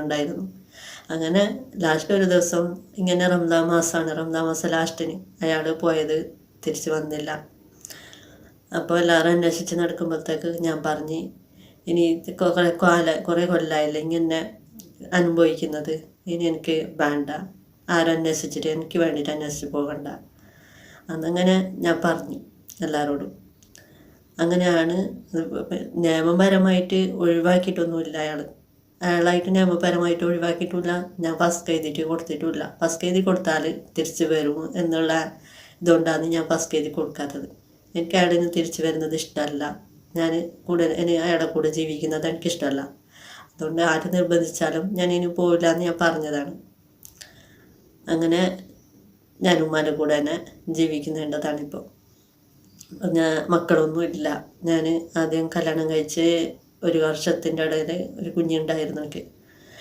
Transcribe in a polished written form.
പറയുന്നുണ്ടായിരുന്നു. അങ്ങനെ ലാസ്റ്റ് ഒരു ദിവസം ഇങ്ങനെ റംസാൻ മാസം ലാസ്റ്റിന് അയാൾ പോയത് തിരിച്ച് വന്നില്ല. അപ്പോൾ എല്ലാവരും അന്വേഷിച്ച് നടക്കുമ്പോഴത്തേക്ക് ഞാൻ പറഞ്ഞ്, ഇനി കുറേ കൊല്ലമായില്ല ഇങ്ങനെ അനുഭവിക്കുന്നത്, ഇനി എനിക്ക് വേണ്ട, ആരും അന്വേഷിച്ചിട്ട് എനിക്ക് വേണ്ടിയിട്ട് അന്വേഷിച്ച് പോകണ്ട അന്നങ്ങനെ ഞാൻ പറഞ്ഞു എല്ലാവരോടും. അങ്ങനെയാണ്. നിയമപരമായിട്ട് ഒഴിവാക്കിയിട്ടൊന്നുമില്ല അയാളായിട്ട് നിയമപരമായിട്ട് ഒഴിവാക്കിയിട്ടില്ല. ഞാൻ ഫസ്റ്റ് എഴുതിയിട്ട് കൊടുത്തിട്ടുമില്ല. ഫസ്റ്റ് എഴുതി കൊടുത്താൽ തിരിച്ചു വരും എന്നുള്ള ഇതുകൊണ്ടാണ് ഞാൻ ഫസ്റ്റ് എഴുതി കൊടുക്കാത്തത്. എനിക്ക് അയാളിൽ നിന്ന് തിരിച്ചു വരുന്നത് ഇഷ്ടമല്ല. ഞാൻ അയാളുടെ കൂടെ ജീവിക്കുന്നത് എനിക്കിഷ്ടമല്ല. അതുകൊണ്ട് ആര് നിർബന്ധിച്ചാലും ഞാൻ ഇനി പോവില്ല എന്ന് ഞാൻ പറഞ്ഞതാണ്. അങ്ങനെ ഞാൻ ഉമ്മാൻ്റെ കൂടെ തന്നെ ജീവിക്കുന്നുണ്ടതാണിപ്പോൾ. മക്കളൊന്നും ഇല്ല. ഞാൻ ആദ്യം കല്യാണം കഴിച്ച് 1 വർഷത്തിൻ്റെ ഇടയിൽ ഒരു കുഞ്ഞുണ്ടായിരുന്നു എനിക്ക്.